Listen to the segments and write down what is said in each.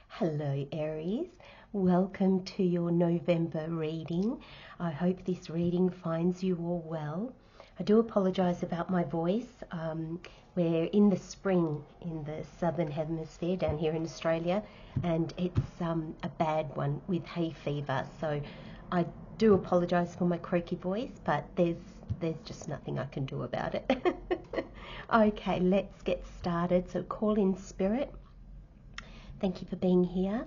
Hello Aries, welcome to your November reading. I hope this reading finds you all well. I do apologise about my voice. We're in the spring in the southern hemisphere down here in Australia, and it's a bad one with hay fever, so I do apologise for my croaky voice, but there's just nothing I can do about it. Okay, let's get started. So call in spirit. Thank you for being here.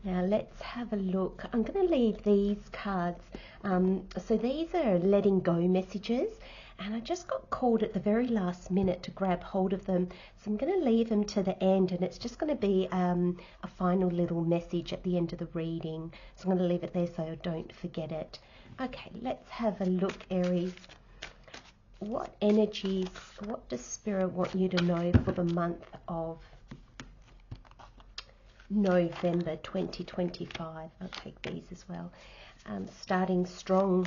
Now let's have a look. I'm going to leave these cards. So these are letting go messages, and I just got called at the very last minute to grab hold of them. So I'm going to leave them to the end, and it's just going to be a final little message at the end of the reading. So I'm going to leave it there so I don't forget it. Okay, let's have a look, Aries. What energies, what does Spirit want you to know for the month of November 2025? I'll take these as well. Starting strong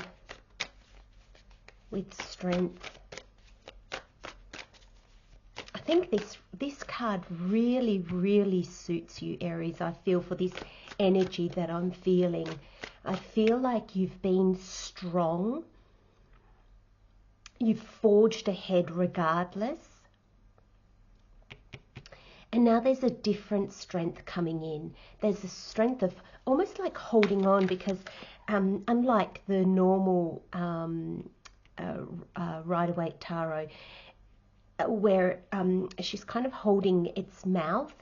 with strength. I think this card really suits you, Aries. I feel for this energy that I'm feeling. I feel like you've been strong. You've forged ahead regardless. And now there's a different strength coming in. There's a strength of almost like holding on, because unlike the normal Rider-Waite Tarot, where she's kind of holding its mouth,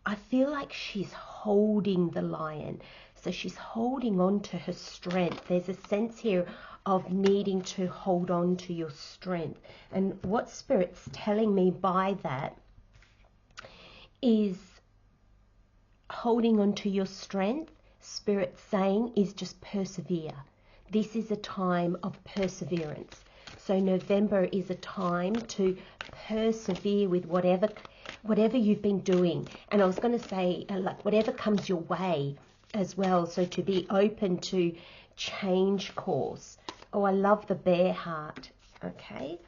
I feel like she's holding the lion. So she's holding on to her strength. There's a sense here of needing to hold on to your strength. And what Spirit's telling me by that is holding on to your strength. Spirit saying is just persevere. This is a time of perseverance. So November is a time to persevere with whatever you've been doing. And I was going to say, like, whatever comes your way as well. So to be open to change course. Oh, I love the bear heart. Okay.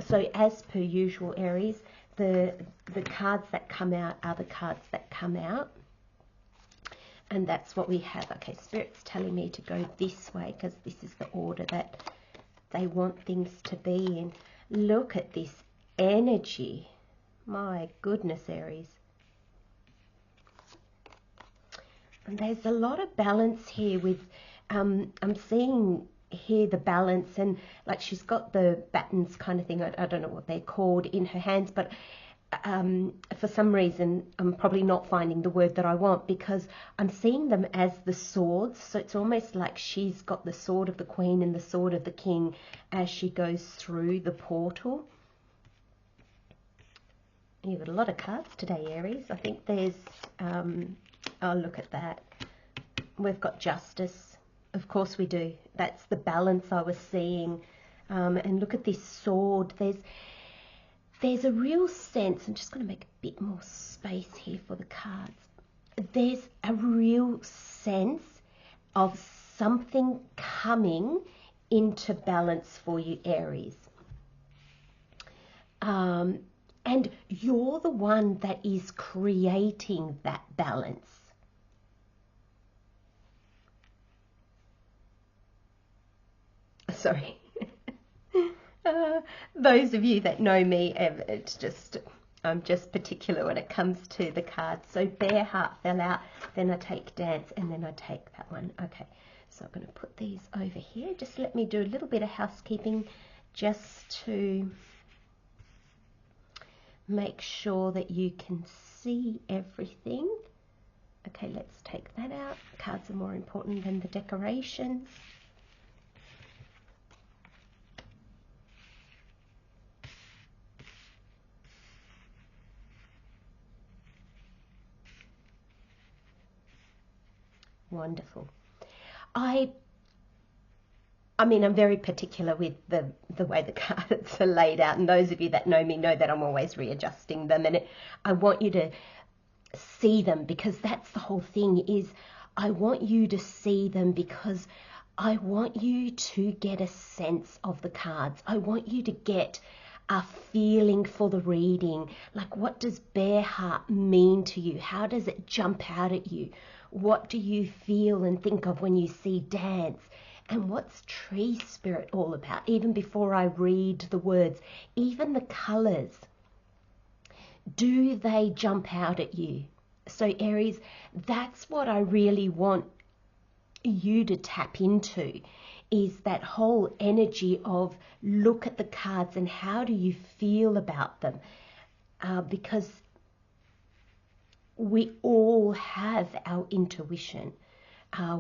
So as per usual, Aries, the cards that come out are the cards that come out. And that's what we have. Okay, Spirit's telling me to go this way because this is the order that they want things to be in. Look at this energy. My goodness, Aries. And there's a lot of balance here with, I'm seeing here the balance, and like she's got the battens kind of thing, I don't know what they're called, in her hands, but for some reason I'm probably not finding the word that I want, because I'm seeing them as the swords. So it's almost like she's got the sword of the Queen and the sword of the King as she goes through the portal. You've got a lot of cards today, Aries. I think there's oh, look at that, we've got justice. Of course we do. That's the balance I was seeing. And look at this sword. There's a real sense, I'm just going to make a bit more space here for the cards. There's a real sense of something coming into balance for you, Aries. And you're the one that is creating that balance. Sorry. Those of you that know me, it's just, I'm just particular when it comes to the cards. So bear heart fell out, then I take dance, and then I take that one. Okay, so I'm going to put these over here. Just let me do a little bit of housekeeping just to make sure that you can see everything. Okay, let's take that out. Cards are more important than the decorations. Wonderful. I mean, I'm very particular with the way the cards are laid out, and those of you that know me know that I'm always readjusting them, and I want you to see them, because that's the whole thing, is I want you to see them because I want you to get a sense of the cards. I want you to get feeling for the reading. Like, what does Bear Heart mean to you? How does it jump out at you? What do you feel and think of when you see dance? And what's Tree Spirit all about? Even before I read the words, even the colours, do they jump out at you? So Aries, that's what I really want you to tap into, is that whole energy of look at the cards and how do you feel about them, because we all have our intuition.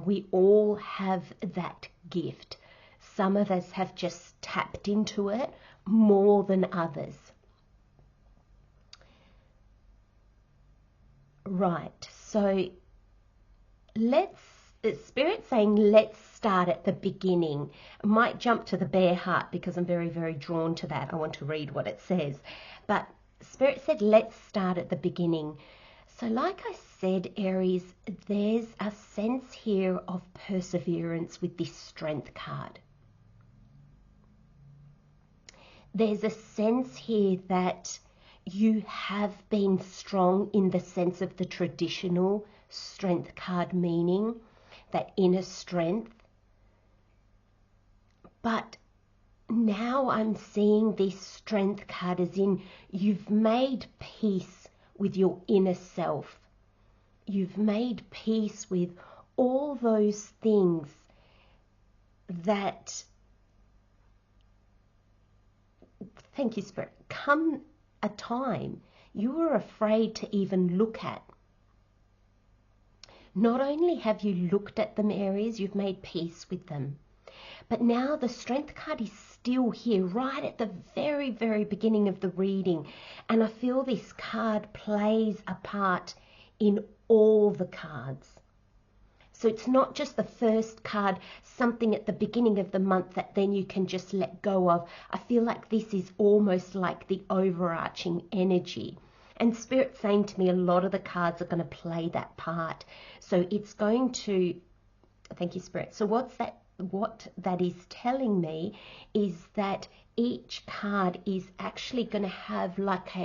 We all have that gift. Some of us have just tapped into it more than others. Right, so Spirit's saying let's start at the beginning. I might jump to the Bear Heart because I'm very, very drawn to that. I want to read what it says. But Spirit said let's start at the beginning. So like I said, Aries, there's a sense here of perseverance with this Strength card. There's a sense here that you have been strong in the sense of the traditional Strength card meaning, that inner strength. But now I'm seeing this Strength card as in you've made peace with your inner self. You've made peace with all those things that, thank you Spirit, come a time you were afraid to even look at. Not only have you looked at them, Aries, you've made peace with them, but now the Strength card is still here right at the very, very beginning of the reading. And I feel this card plays a part in all the cards. So it's not just the first card, something at the beginning of the month that then you can just let go of. I feel like this is almost like the overarching energy. And Spirit's saying to me a lot of the cards are going to play that part. So it's going to, thank you Spirit. So what that is telling me is that each card is actually going to have like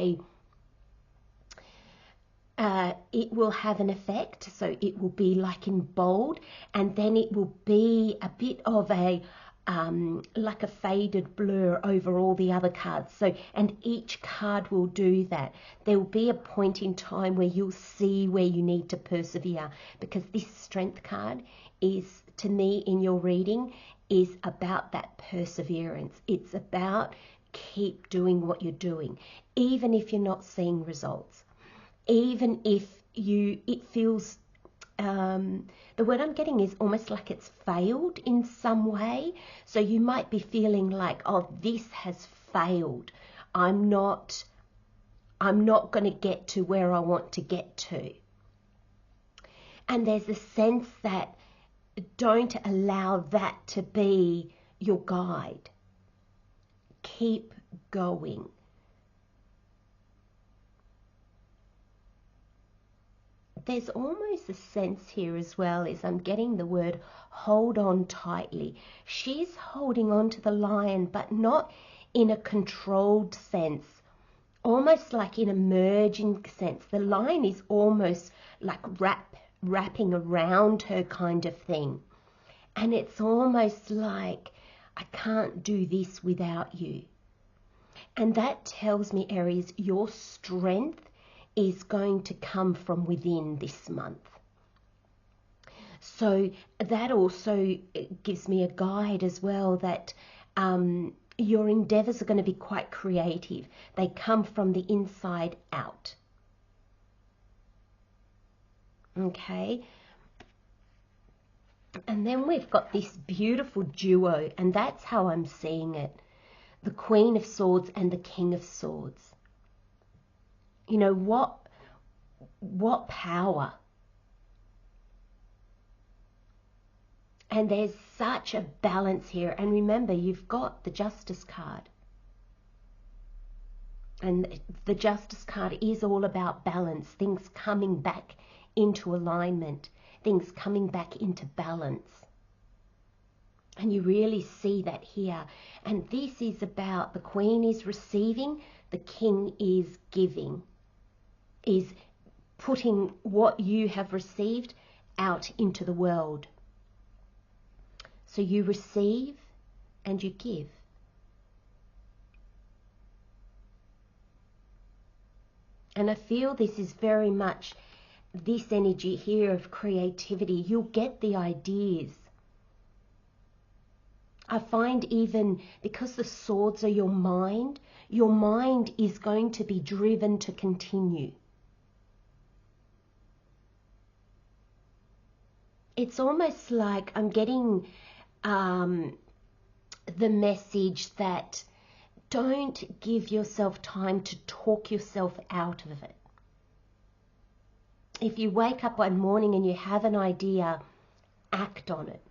it will have an effect. So it will be like in bold, and then it will be a bit of a like a faded blur over all the other cards. So, and each card will do that. There will be a point in time where you'll see where you need to persevere, because this Strength card is, to me in your reading, is about that perseverance. It's about keep doing what you're doing, even if you're not seeing results, even if it feels, the word I'm getting is almost like it's failed in some way. So you might be feeling like, oh, this has failed. I'm not going to get to where I want to get to. And there's a sense that don't allow that to be your guide. Keep going. There's almost a sense here as well, as I'm getting the word hold on tightly. She's holding on to the lion, but not in a controlled sense, almost like in a merging sense. The lion is almost like wrapping around her kind of thing. And it's almost like, I can't do this without you. And that tells me, Aries, your strength is going to come from within this month. So that also gives me a guide as well, that your endeavours are going to be quite creative. They come from the inside out. Okay. And then we've got this beautiful duo, and that's how I'm seeing it. The Queen of Swords and the King of Swords. You know, what power. And there's such a balance here. And remember, you've got the Justice card. And the Justice card is all about balance, things coming back into alignment, things coming back into balance. And you really see that here. And this is about the Queen is receiving, the King is giving, is putting what you have received out into the world. So you receive and you give. And I feel this is very much this energy here of creativity. You'll get the ideas. I find even because the swords are your mind is going to be driven to continue. It's almost like I'm getting the message that don't give yourself time to talk yourself out of it. If you wake up one morning and you have an idea, act on it.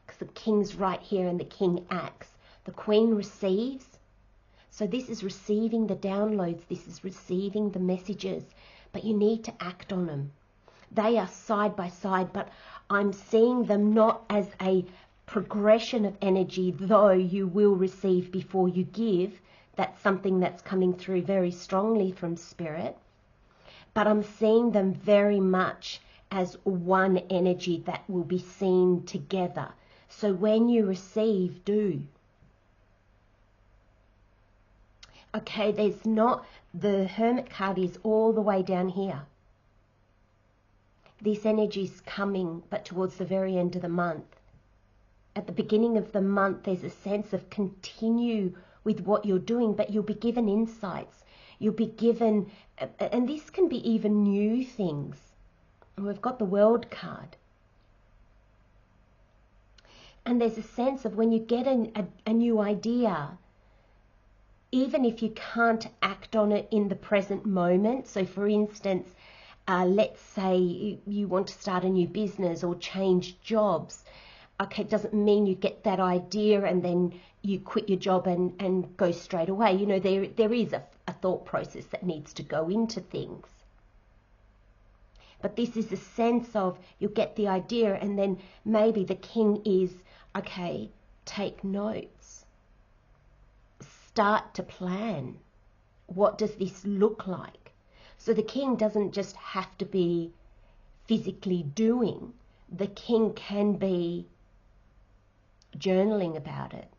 Because the King's right here and the King acts. The Queen receives. So this is receiving the downloads. This is receiving the messages. But you need to act on them. They are side by side, but I'm seeing them not as a progression of energy, though you will receive before you give. That's something that's coming through very strongly from Spirit. But I'm seeing them very much as one energy that will be seen together. So when you receive, do. Okay, there's not, the Hermit card is all the way down here. This energy is coming, but towards the very end of the month. At the beginning of the month, there's a sense of continue with what you're doing, but you'll be given insights. You'll be given, and this can be even new things. We've got the World card. And there's a sense of when you get a new idea, even if you can't act on it in the present moment. So for instance, let's say you want to start a new business or change jobs. Okay, it doesn't mean you get that idea and then you quit your job and go straight away. You know, there is a thought process that needs to go into things. But this is a sense of you'll get the idea and then maybe the King is, okay, take notes. Start to plan. What does this look like? So the King doesn't just have to be physically doing. The King can be journaling about it.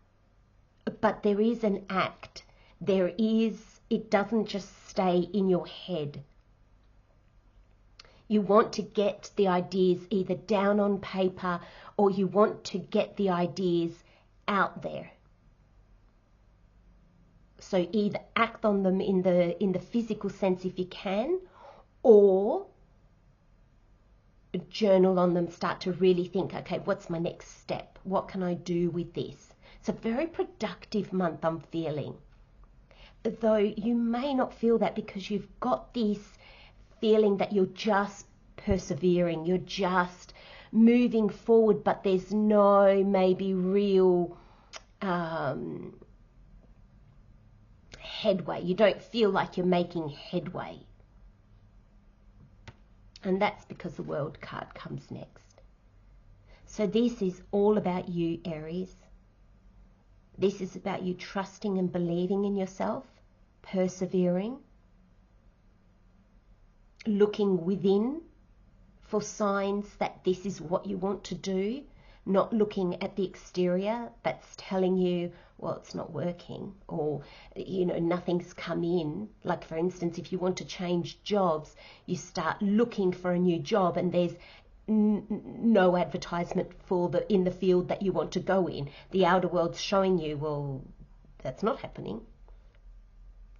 But there is an act. It doesn't just stay in your head. You want to get the ideas either down on paper or you want to get the ideas out there. So either act on them in the physical sense if you can, or journal on them, start to really think, okay, what's my next step? What can I do with this? It's a very productive month, I'm feeling. Though you may not feel that because you've got this feeling that you're just persevering, you're just moving forward, but there's no maybe real headway. You don't feel like you're making headway. And that's because the World card comes next. So this is all about you, Aries. This is about you trusting and believing in yourself, persevering, looking within for signs that this is what you want to do, not looking at the exterior that's telling you, well, it's not working, or, you know, nothing's come in. Like, for instance, if you want to change jobs, you start looking for a new job and there's no advertisement in the field that you want to go in. The outer world's showing you, well, that's not happening.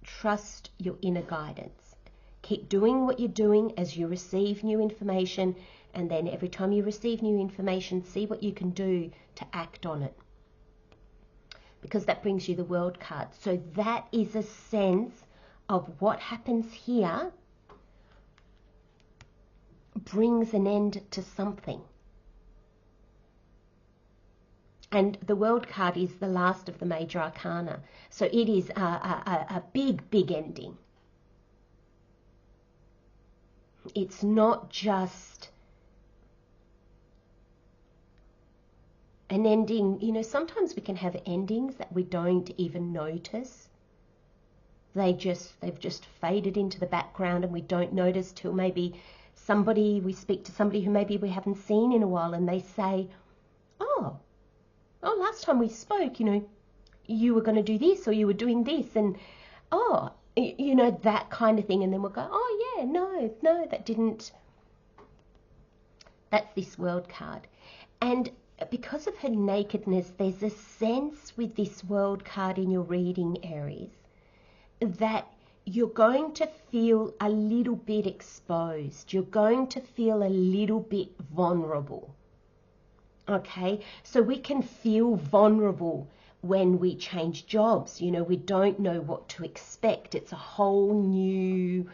Trust your inner guidance. Keep doing what you're doing as you receive new information, and then every time you receive new information, see what you can do to act on it. Because that brings you the World card. So that is a sense of what happens here brings an end to something. And the World card is the last of the major arcana. So it is a big, big ending. It's not just An ending, you know, sometimes we can have endings that we don't even notice. They've just faded into the background and we don't notice till maybe we speak to somebody who maybe we haven't seen in a while, and they say, oh, last time we spoke, you know, you were going to do this or you were doing this, and oh, you know, that kind of thing. And then we'll go, oh yeah, no, that didn't. That's this World card. And because of her nakedness, there's a sense with this World card in your reading, Aries, that you're going to feel a little bit exposed. You're going to feel a little bit vulnerable. Okay, so we can feel vulnerable when we change jobs. You know, we don't know what to expect. It's a whole new,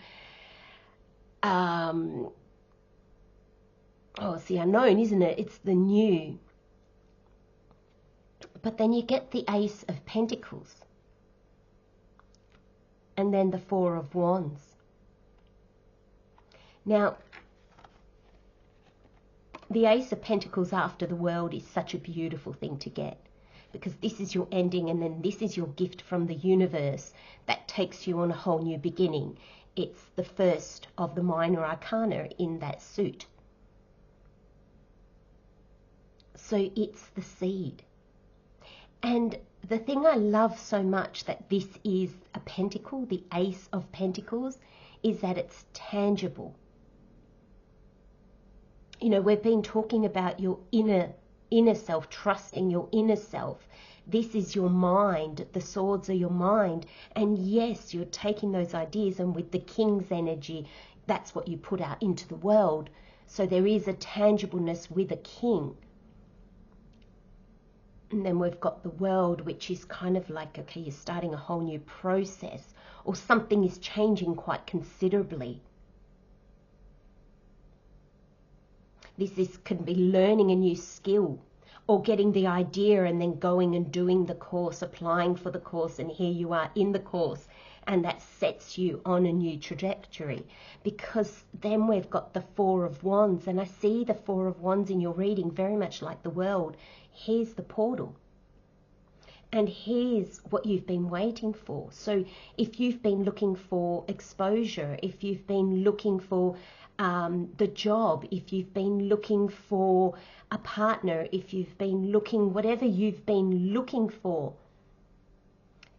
it's the unknown, isn't it? It's the new. But then you get the Ace of Pentacles. And then the Four of Wands. Now, the Ace of Pentacles after the World is such a beautiful thing to get, because this is your ending, and then this is your gift from the universe that takes you on a whole new beginning. It's the first of the minor arcana in that suit. So it's the seed. And the thing I love so much that this is a pentacle, the Ace of Pentacles, is that it's tangible. You know, we've been talking about your inner self, trusting your inner self. This is your mind. The swords are your mind. And yes, you're taking those ideas, and with the King's energy, that's what you put out into the world. So there is a tangibleness with a king. And then we've got the World, which is kind of like, okay, you're starting a whole new process, or something is changing quite considerably. This can be learning a new skill, or getting the idea and then going and doing the course, applying for the course, and here you are in the course, and that sets you on a new trajectory. Because then we've got the Four of Wands, and I see the Four of Wands in your reading very much like the World. Here's the portal. And here's what you've been waiting for. So if you've been looking for exposure, if you've been looking for the job, if you've been looking for a partner, if you've been looking, whatever you've been looking for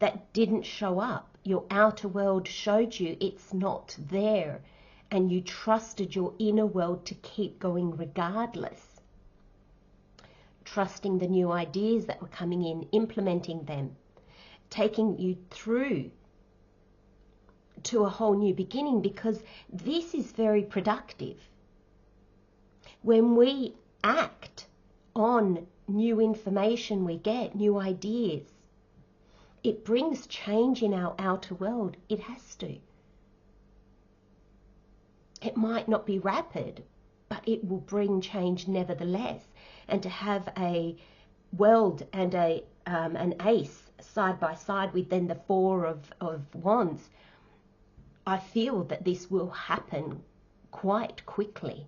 that didn't show up, your outer world showed you it's not there, and you trusted your inner world to keep going regardless. Trusting the new ideas that were coming in, implementing them, taking you through to a whole new beginning, because this is very productive. When we act on new information we get, new ideas, it brings change in our outer world. It has to. It might not be rapid, but it will bring change nevertheless. And to have a World and an Ace side by side with then the Four of Wands, I feel that this will happen quite quickly.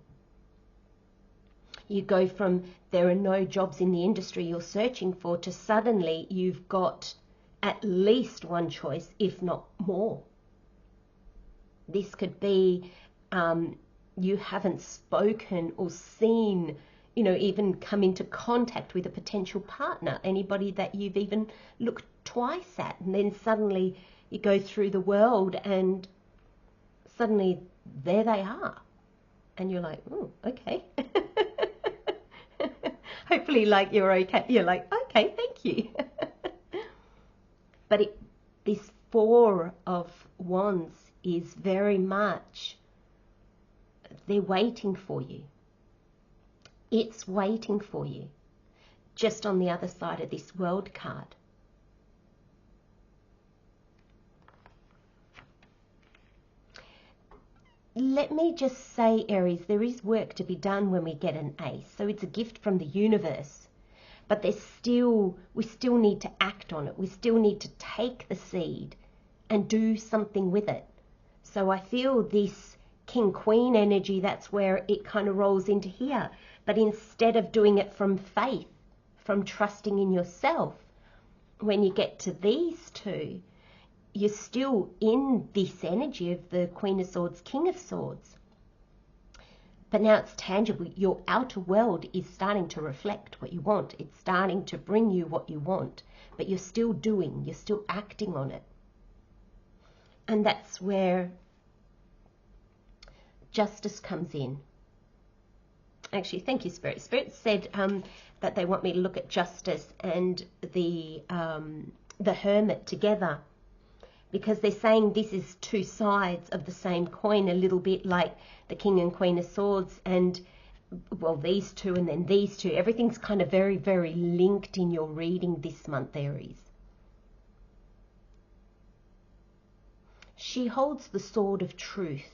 You go from there are no jobs in the industry you're searching for to suddenly you've got at least one choice, if not more. This could be you haven't spoken or seen, you know, even come into contact with a potential partner, anybody that you've even looked twice at, and then suddenly you go through the world and suddenly there they are. And you're like, oh, okay. Hopefully, like, you're okay. You're like, okay, thank you. But this Four of Wands is very much, they're waiting for you. It's waiting for you, just on the other side of this World card. Let me just say, Aries, there is work to be done when we get an Ace. So it's a gift from the universe. But we still need to act on it. We still need to take the seed and do something with it. So I feel this King-Queen energy, that's where it kind of rolls into here. But instead of doing it from faith, from trusting in yourself. When you get to these two, you're still in this energy of the Queen of Swords, King of Swords. But now it's tangible. Your outer world is starting to reflect what you want. It's starting to bring you what you want. But you're still doing, you're still acting on it. And that's where justice comes in. Actually, thank you, Spirit. Spirit said that they want me to look at justice and the Hermit together, because they're saying this is two sides of the same coin, a little bit like the King and Queen of Swords, and well, these two and then these two. Everything's kind of very, very linked in your reading this month, Aries. She holds the sword of truth.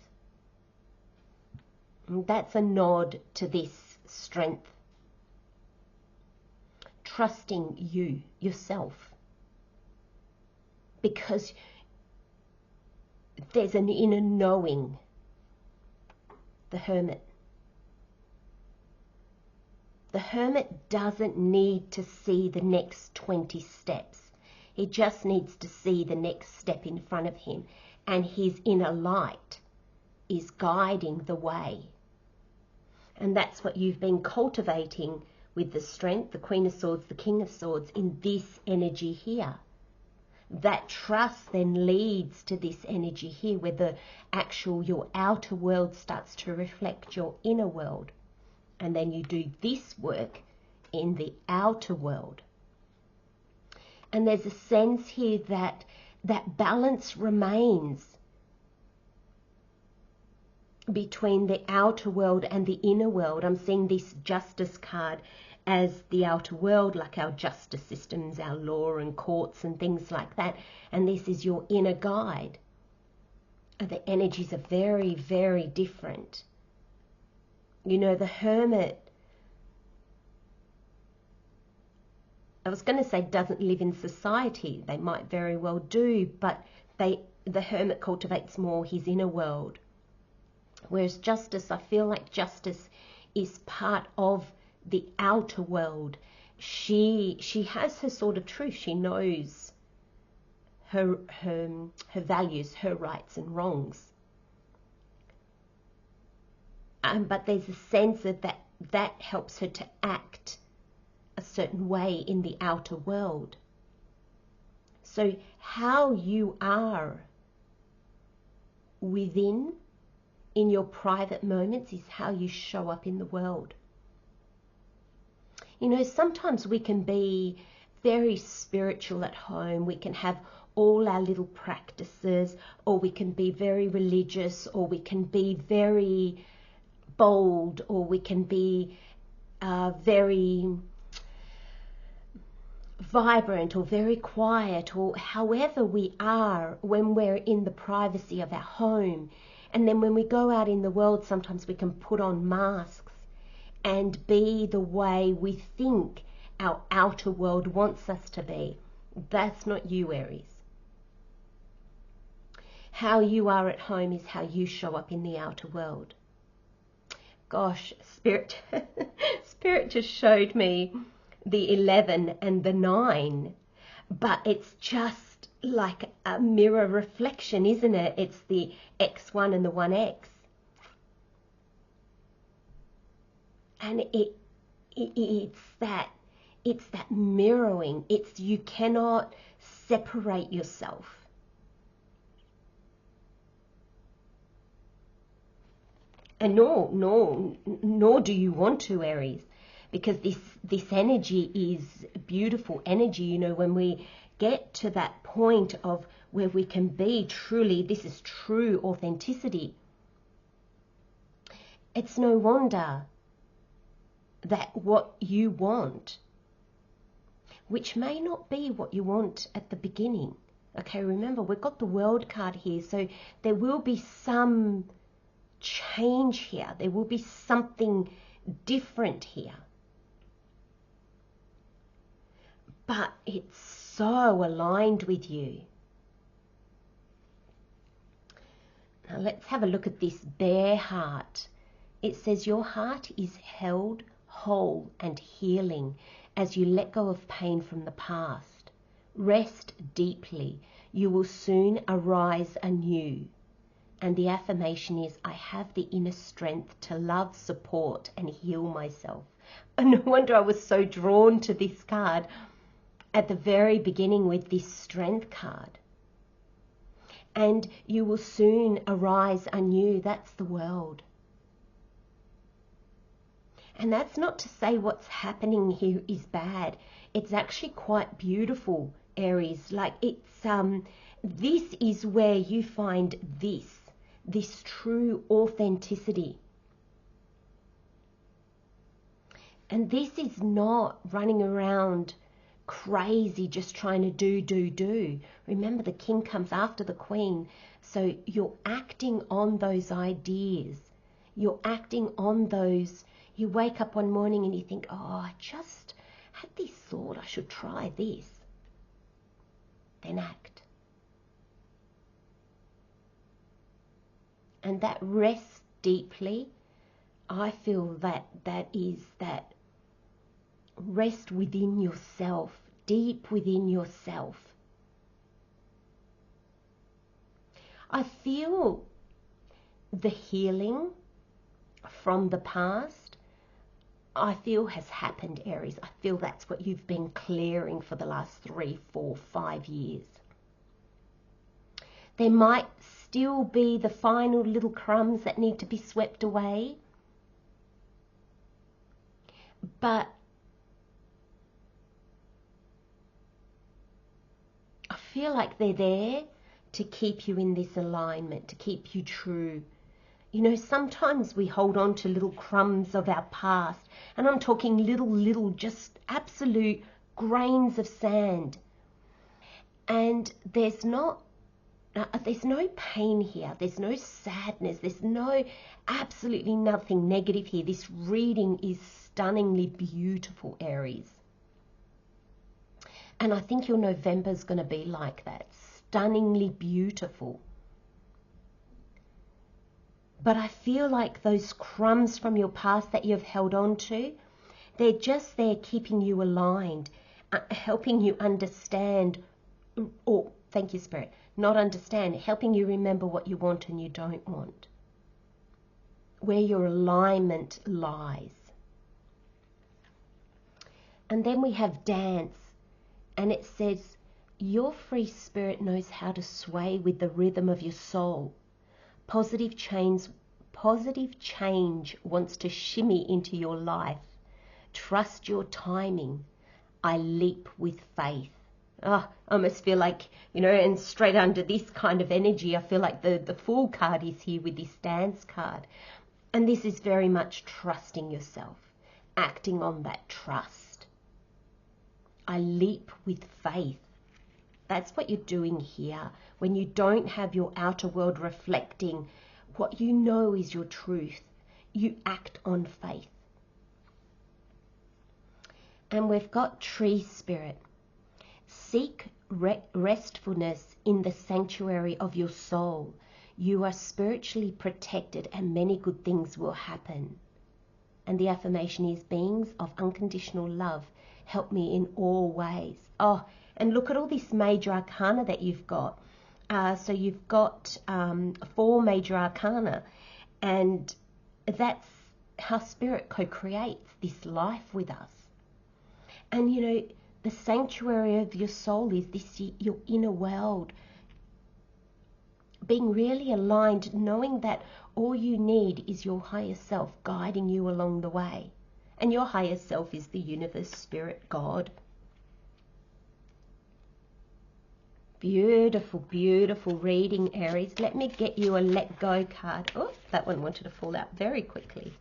And that's a nod to this strength. Trusting you, yourself. Because there's an inner knowing. The Hermit. The Hermit doesn't need to see the next 20 steps. He just needs to see the next step in front of him. And his inner light is guiding the way. And that's what you've been cultivating with the Strength, the Queen of Swords, the King of Swords, in this energy here. That trust then leads to this energy here, where the actual, your outer world starts to reflect your inner world. And then you do this work in the outer world. And there's a sense here that that balance remains between the outer world and the inner world. I'm seeing this Justice card as the outer world, like our justice systems, our law and courts and things like that. And this is your inner guide. The energies are very, very different. You know, the Hermit, I was going to say doesn't live in society. They might very well do, but the Hermit cultivates more his inner world. Whereas Justice, I feel like Justice is part of the outer world. She has her sort of truth. She knows her values, her rights and wrongs. But there's a sense of that helps her to act a certain way in the outer world. So how you are within, in your private moments, is how you show up in the world. You know, sometimes we can be very spiritual at home. We can have all our little practices, or we can be very religious, or we can be very bold, or we can be very vibrant or very quiet, or however we are when we're in the privacy of our home. And then when we go out in the world, sometimes we can put on masks and be the way we think our outer world wants us to be. That's not you, Aries. How you are at home is how you show up in the outer world. Gosh, Spirit, Spirit just showed me the 11 and the 9, but it's just like a mirror reflection, isn't it? It's the X1 and the 1X. And it's that mirroring. It's, you cannot separate yourself. And nor do you want to, Aries, because this energy is beautiful energy. You know, when we get to that point of where we can be truly, this is true authenticity, it's no wonder that what you want, which may not be what you want at the beginning. Okay, remember, we've got the World card here, so there will be some change here. There will be something different here. But it's so aligned with you. Now let's have a look at this Bear heart. It says your heart is held whole and healing, as you let go of pain from the past. Rest deeply. You will soon arise anew. And the affirmation is, I have the inner strength to love, support, and heal myself. And no wonder I was so drawn to this card at the very beginning with this strength card. And you will soon arise anew. That's the world. And that's not to say what's happening here is bad. It's actually quite beautiful, Aries. Like this is where you find this true authenticity. And this is not running around crazy just trying to do. Remember, the king comes after the queen. So you're acting on those ideas. You're acting on those. You wake up one morning and you think, oh, I just had this thought, I should try this. Then act. And that rests deeply. I feel that is that rest within yourself, deep within yourself. I feel the healing from the past, I feel has happened, Aries. I feel that's what you've been clearing for the last 3, 4, 5 years. There might still be the final little crumbs that need to be swept away, but I feel like they're there to keep you in this alignment, to keep you true. You know, sometimes we hold on to little crumbs of our past, and I'm talking little, just absolute grains of sand. And there's no pain here. There's no sadness. There's absolutely nothing negative here. This reading is stunningly beautiful, Aries. And I think your November's going to be like that, stunningly beautiful. But I feel like those crumbs from your past that you've held on to, they're just there keeping you aligned, helping you understand, or thank you, Spirit, not understand, helping you remember what you want and you don't want, where your alignment lies. And then we have dance, and it says, your free spirit knows how to sway with the rhythm of your soul. Positive change wants to shimmy into your life. Trust your timing. I leap with faith. I almost feel like, you know, and straight under this kind of energy, I feel like the Fool card is here with this dance card. And this is very much trusting yourself, acting on that trust. I leap with faith. That's what you're doing here. When you don't have your outer world reflecting what you know is your truth, you act on faith. And we've got tree spirit. Seek restfulness in the sanctuary of your soul. You are spiritually protected and many good things will happen. And the affirmation is, beings of unconditional love, help me in all ways. Oh, and look at all this major arcana that you've got. So you've got 4 major arcana, and that's how Spirit co-creates this life with us. And you know, the sanctuary of your soul is this, your inner world. Being really aligned, knowing that all you need is your higher self guiding you along the way. And your higher self is the universe, Spirit, God. Beautiful, beautiful reading, Aries. Let me get you a let go card. Oh, that one wanted to fall out very quickly.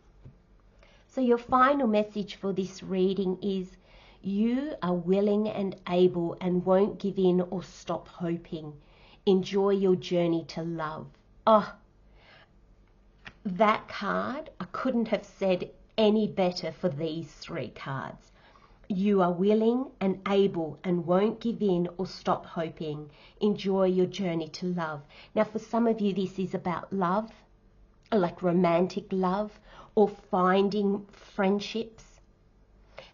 So your final message for this reading is, you are willing and able and won't give in or stop hoping. Enjoy your journey to love. Oh, that card, I couldn't have said any better for these 3 cards. You are willing and able and won't give in or stop hoping. Enjoy your journey to love. Now, for some of you, this is about love, like romantic love, or finding friendships.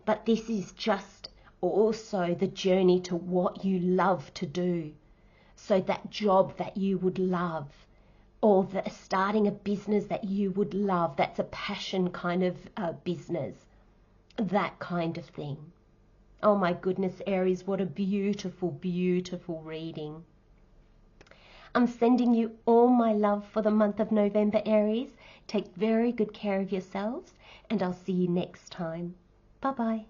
but this is just also the journey to what you love to do. So that job that you would love, or starting a business that you would love, that's a passion kind of business, that kind of thing. Oh my goodness, Aries, what a beautiful, beautiful reading. I'm sending you all my love for the month of November, Aries. Take very good care of yourselves, and I'll see you next time. Bye-bye.